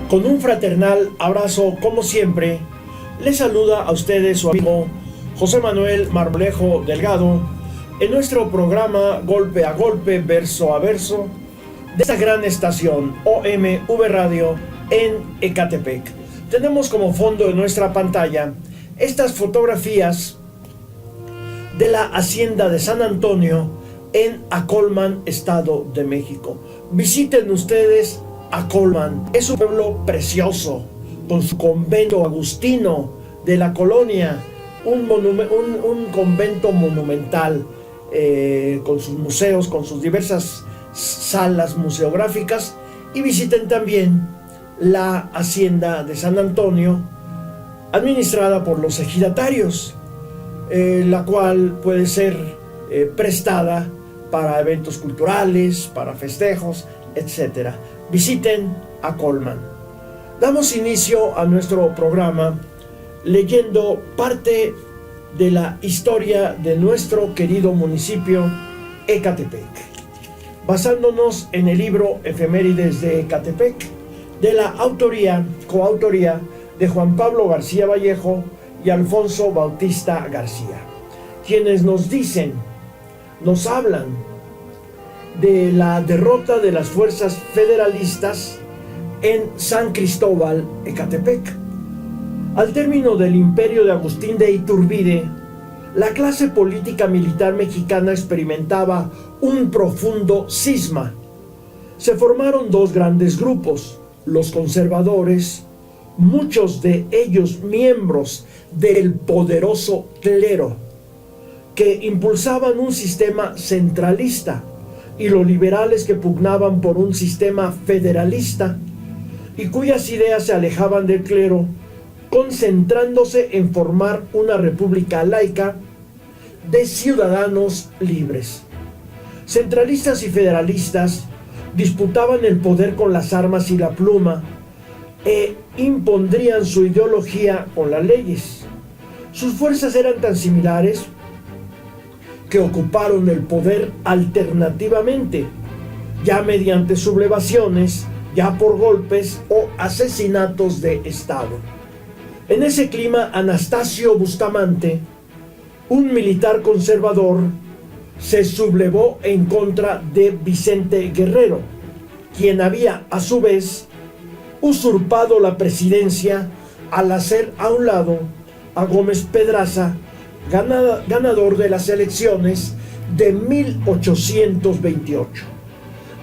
Con un fraternal abrazo, como siempre, les saluda a ustedes su amigo José Manuel Marmolejo Delgado en nuestro programa Golpe a Golpe, Verso a Verso de esta gran estación OMV Radio en Ecatepec. Tenemos como fondo en nuestra pantalla estas fotografías de la hacienda de San Antonio en Acolman, Estado de México. Visiten ustedes Acolman, es un pueblo precioso, con su convento agustino de la colonia, un convento monumental, con sus museos, con sus diversas salas museográficas, y visiten también la hacienda de San Antonio, administrada por los ejidatarios, la cual puede ser prestada para eventos culturales, para festejos, etc. Visiten Acolman. Damos inicio a nuestro programa leyendo parte de la historia de nuestro querido municipio Ecatepec, basándonos en el libro Efemérides de Ecatepec, de la coautoría de Juan Pablo García Vallejo y Alfonso Bautista García, quienes nos hablan de la derrota de las fuerzas federalistas en San Cristóbal, Ecatepec. Al término del imperio de Agustín de Iturbide, la clase política militar mexicana experimentaba un profundo cisma. Se formaron dos grandes grupos: los conservadores, muchos de ellos miembros del poderoso clero, que impulsaban un sistema centralista, y los liberales, que pugnaban por un sistema federalista y cuyas ideas se alejaban del clero, concentrándose en formar una república laica de ciudadanos libres. Centralistas y federalistas disputaban el poder con las armas y la pluma e impondrían su ideología con las leyes. Sus fuerzas eran tan similares que ocuparon el poder alternativamente, ya mediante sublevaciones, ya por golpes o asesinatos de Estado. En ese clima, Anastasio Bustamante, un militar conservador, se sublevó en contra de Vicente Guerrero, quien había a su vez usurpado la presidencia al hacer a un lado a Gómez Pedraza, ganador de las elecciones de 1828.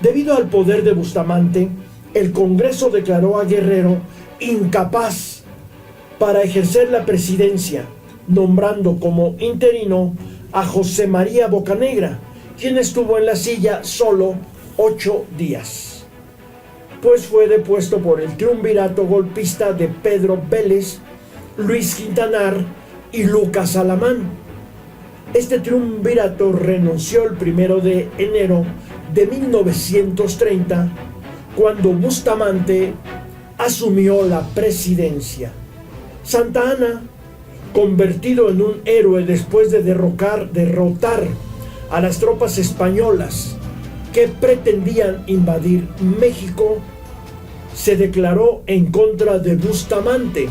Debido al poder de Bustamante, el Congreso declaró a Guerrero incapaz para ejercer la presidencia, nombrando como interino a José María Bocanegra, quien estuvo en la silla solo 8 días, pues fue depuesto por el triunvirato golpista de Pedro Vélez, Luis Quintanar y Lucas Alamán. Este triunvirato renunció el 1 de enero de 1930, cuando Bustamante asumió la presidencia. Santa Anna, convertido en un héroe después de derrotar a las tropas españolas que pretendían invadir México, se declaró en contra de Bustamante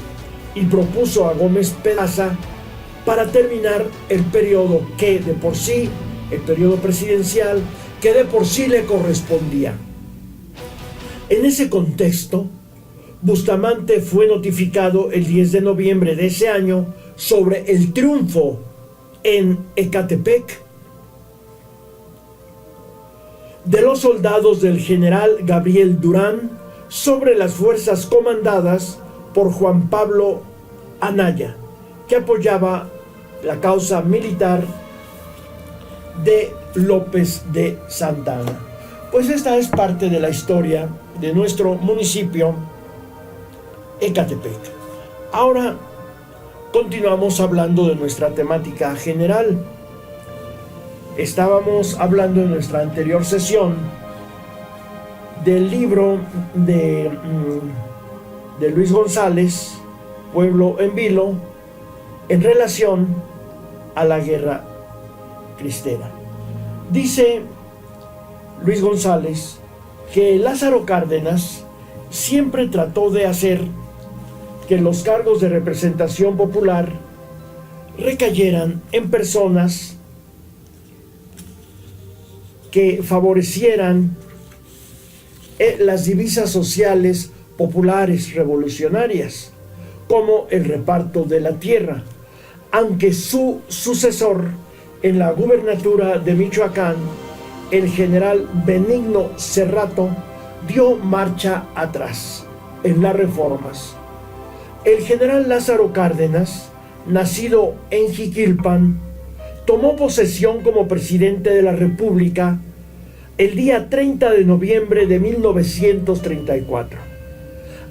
y propuso a Gómez Pedraza para terminar el periodo presidencial que de por sí le correspondía. En ese contexto, Bustamante fue notificado el 10 de noviembre de ese año sobre el triunfo en Ecatepec de los soldados del general Gabriel Durán sobre las fuerzas comandadas por Juan Pablo Anaya, que apoyaba la causa militar de López de Santa Anna. Pues esta es parte de la historia de nuestro municipio Ecatepec. Ahora continuamos hablando de nuestra temática general. Estábamos hablando en nuestra anterior sesión del libro de Luis González, Pueblo en Vilo, en relación a la guerra cristera. Dice Luis González que Lázaro Cárdenas, siempre trató de hacer que los cargos de representación popular recayeran en personas que favorecieran las divisas sociales populares revolucionarias, como el reparto de la tierra, aunque su sucesor en la gubernatura de Michoacán, el general Benigno Cerrato, dio marcha atrás en las reformas. El general Lázaro Cárdenas, nacido en Jiquilpan, tomó posesión como presidente de la República el día 30 de noviembre de 1934.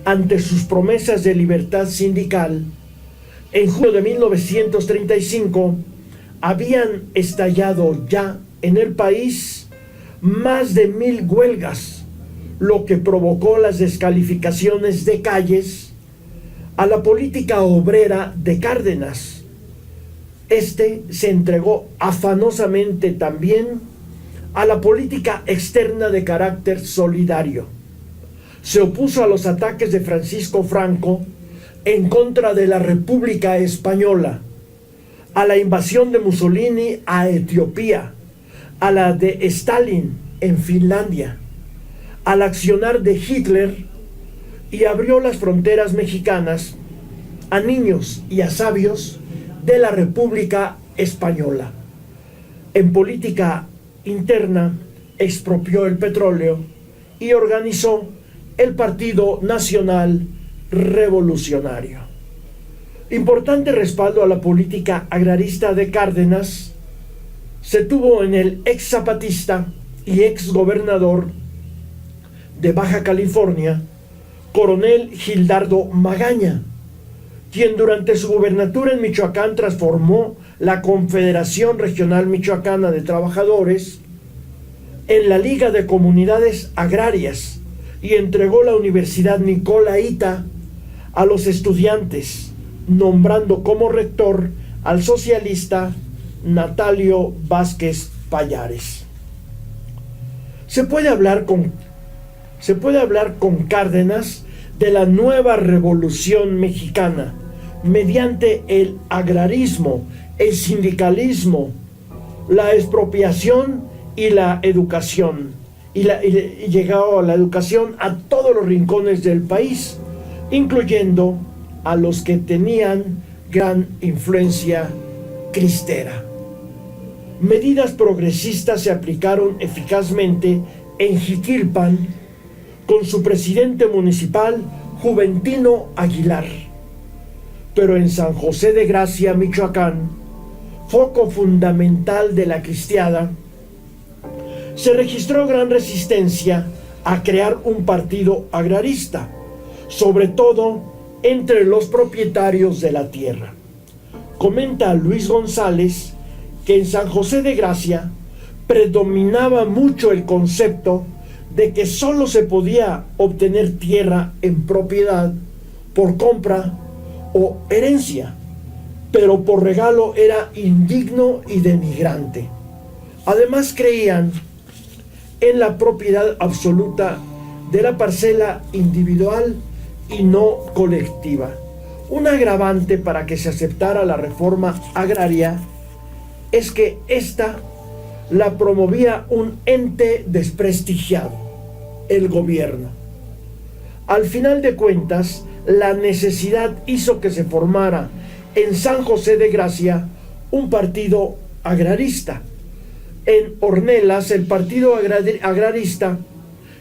Ante sus promesas de libertad sindical, en junio de 1935 habían estallado ya en el país más de 1000 huelgas, lo que provocó las descalificaciones de calles a la política obrera de Cárdenas. Este se entregó afanosamente también a la política externa de carácter solidario. Se opuso a los ataques de Francisco Franco en contra de la República Española, a la invasión de Mussolini a Etiopía, a la de Stalin en Finlandia, al accionar de Hitler, y abrió las fronteras mexicanas a niños y a sabios de la República Española. En política interna, expropió el petróleo y organizó el Partido Nacional Revolucionario. Importante respaldo a la política agrarista de Cárdenas se tuvo en el ex zapatista y ex gobernador de Baja California, coronel Gildardo Magaña, quien durante su gubernatura en Michoacán transformó la Confederación Regional Michoacana de Trabajadores en la Liga de Comunidades Agrarias y entregó la Universidad Nicolaita a los estudiantes, nombrando como rector al socialista Natalio Vázquez Pallares. Se puede hablar con Cárdenas de la nueva revolución mexicana mediante el agrarismo, el sindicalismo, la expropiación y la educación, y llegado a la educación a todos los rincones del país, incluyendo a los que tenían gran influencia cristera. Medidas progresistas se aplicaron eficazmente en Jiquilpan con su presidente municipal, Juventino Aguilar. Pero en San José de Gracia, Michoacán, foco fundamental de la cristiada, se registró gran resistencia a crear un partido agrarista, sobre todo entre los propietarios de la tierra. Comenta Luis González que en San José de Gracia predominaba mucho el concepto de que solo se podía obtener tierra en propiedad por compra o herencia, pero por regalo era indigno y denigrante. Además creían en la propiedad absoluta de la parcela individual y no colectiva. Un agravante para que se aceptara la reforma agraria es que ésta la promovía un ente desprestigiado, el gobierno. Al final de cuentas, la necesidad hizo que se formara en San José de Gracia un partido agrarista. En Ornelas, el partido agrarista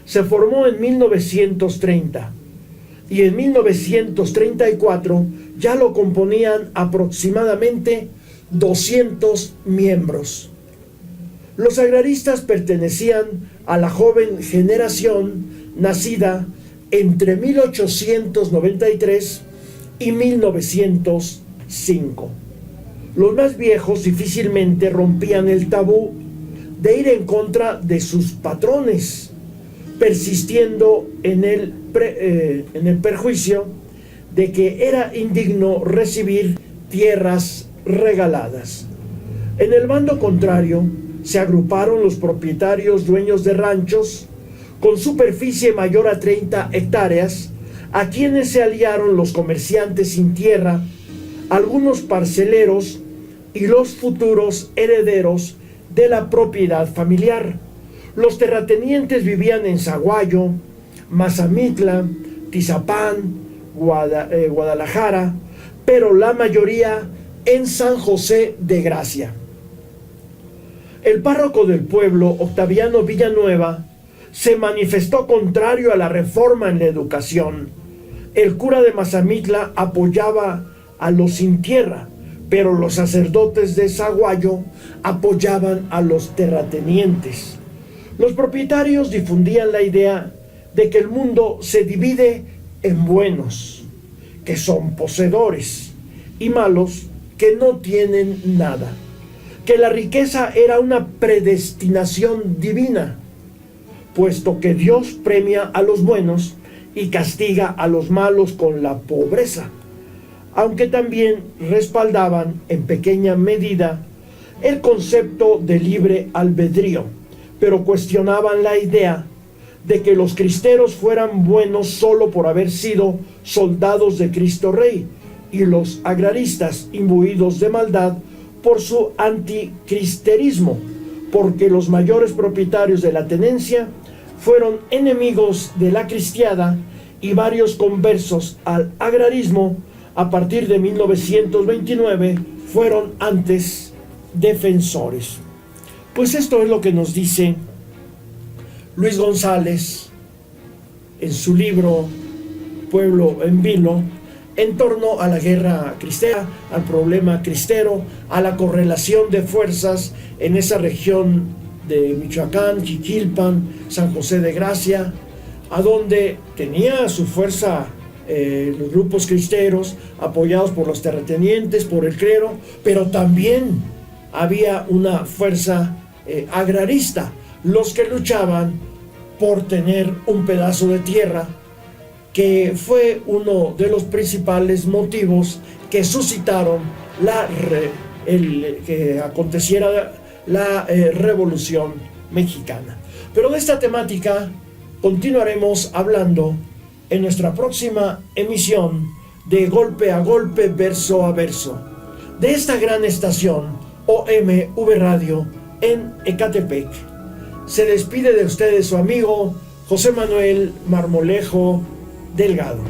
se formó en 1930 y en 1934 ya lo componían aproximadamente 200 miembros. Los agraristas pertenecían a la joven generación nacida entre 1893 y 1905. Los más viejos difícilmente rompían el tabú de ir en contra de sus patrones, persistiendo en el perjuicio de que era indigno recibir tierras regaladas. En el bando contrario se agruparon los propietarios dueños de ranchos con superficie mayor a 30 hectáreas, a quienes se aliaron los comerciantes sin tierra, algunos parceleros y los futuros herederos de la propiedad familiar. Los terratenientes vivían en Zaguayo, Mazamitla, Tizapán, Guadalajara, pero la mayoría en San José de Gracia. El párroco del pueblo, Octaviano Villanueva, se manifestó contrario a la reforma en la educación. El cura de Mazamitla apoyaba a los sin tierra, pero los sacerdotes de Zaguayo apoyaban a los terratenientes. Los propietarios difundían la idea de que el mundo se divide en buenos, que son poseedores, y malos, que no tienen nada, que la riqueza era una predestinación divina, puesto que Dios premia a los buenos y castiga a los malos con la pobreza, aunque también respaldaban en pequeña medida el concepto de libre albedrío, pero cuestionaban la idea de que los cristeros fueran buenos solo por haber sido soldados de Cristo Rey, y los agraristas imbuidos de maldad por su anticristerismo, porque los mayores propietarios de la tenencia fueron enemigos de la cristiada, y varios conversos al agrarismo a partir de 1929 fueron antes defensores. Pues esto es lo que nos dice Luis González en su libro Pueblo en Vilo, en torno a la guerra cristera, al problema cristero, a la correlación de fuerzas en esa región de Michoacán, Chiquilpan, San José de Gracia, a donde tenía su fuerza los grupos cristeros, apoyados por los terratenientes, por el clero, pero también había una fuerza agrarista, los que luchaban por tener un pedazo de tierra, que fue uno de los principales motivos que suscitaron que aconteciera la Revolución Mexicana. Pero de esta temática continuaremos hablando en nuestra próxima emisión de Golpe a Golpe, Verso a Verso, de esta gran estación OMV Radio en Ecatepec. Se despide de ustedes su amigo José Manuel Marmolejo Delgado.